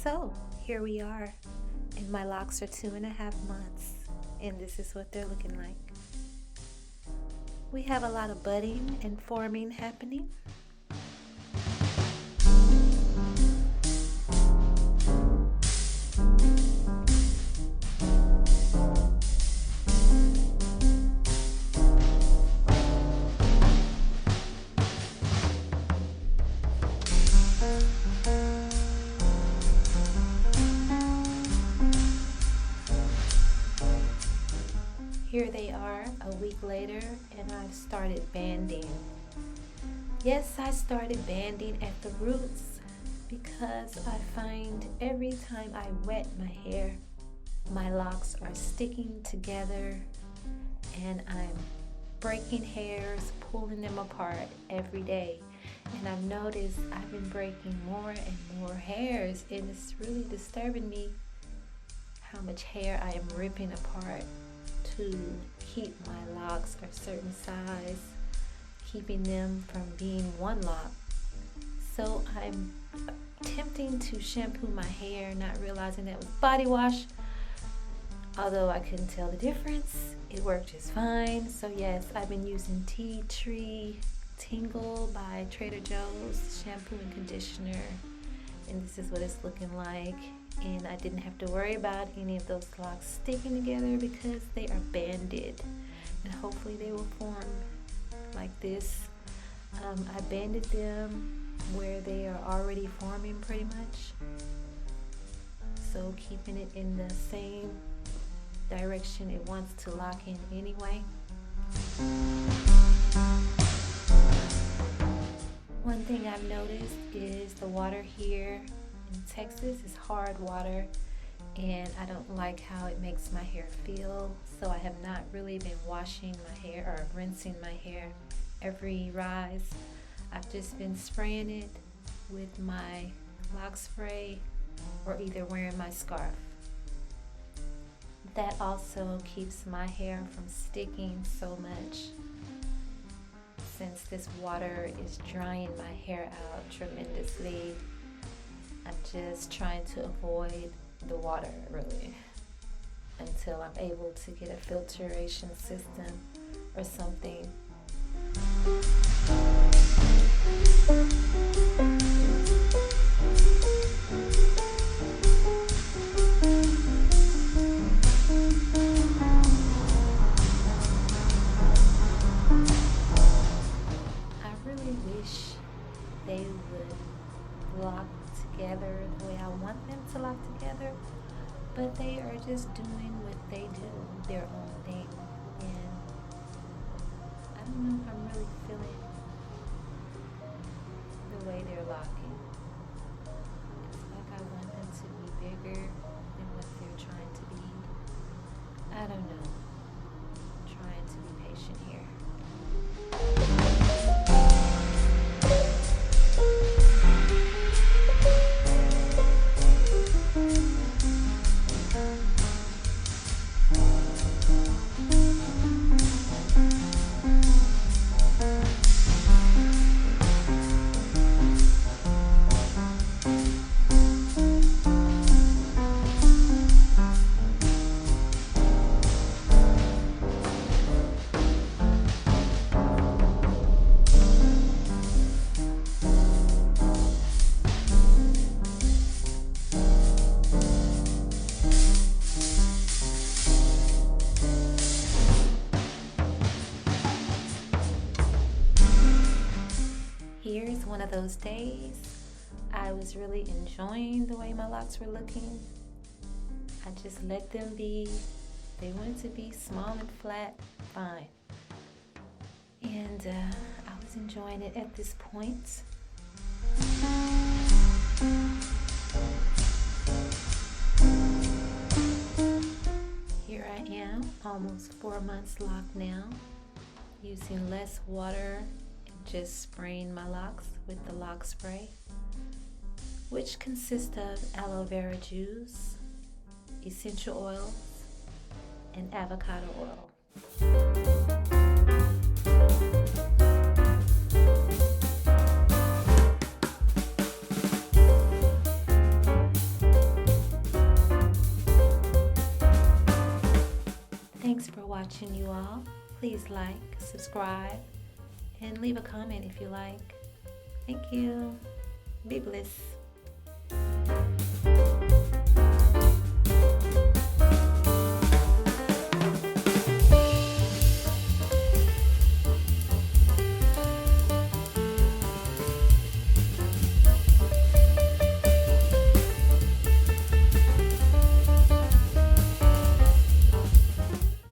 So here we are, and my locks are 2.5 months, and this is what they're looking like. We have a lot of budding and forming happening. Here they are a week later, and I've started banding. Yes, I started banding at the roots because I find every time I wet my hair, my locks are sticking together and I'm breaking hairs, pulling them apart every day. And I've noticed I've been breaking more and more hairs, and it's really disturbing me how much hair I am ripping apart to keep my locks a certain size, keeping them from being one lock. So I'm attempting to shampoo my hair, not realizing that was body wash. Although I couldn't tell the difference, it worked just fine. So yes, I've been using Tea Tree Tingle by Trader Joe's shampoo and conditioner, and this is what it's looking like. And I didn't have to worry about any of those locks sticking together because they are banded, and hopefully they will form like this. I banded them where they are already forming pretty much, so keeping it in the same direction it wants to lock in anyway. One thing I've noticed is the water here in Texas is hard water, and I don't like how it makes my hair feel, so I have not really been washing my hair or rinsing my hair every rise. I've just been spraying it with my lock spray or either wearing my scarf. That also keeps my hair from sticking so much, since this water is drying my hair out tremendously. I'm just trying to avoid the water really until I'm able to get a filtration system or something. I really wish they would lock together the way I want them to lock together, but they are just doing what they do, their own thing, and I don't know if I'm really feeling the way they're locking. It's like I want them to be bigger than what they're trying to be. I don't know. I'm trying to be patient here. Here's one of those days I was really enjoying the way my locks were looking. I just let them be. They wanted to be small and flat, fine. And I was enjoying it at this point. Here I am, almost 4 months locked now, using less water, just spraying my locks with the lock spray, which consists of aloe vera juice, essential oils, and avocado oil. watching, you all. Please like, subscribe, and leave a comment if you like. Thank you. Be blessed.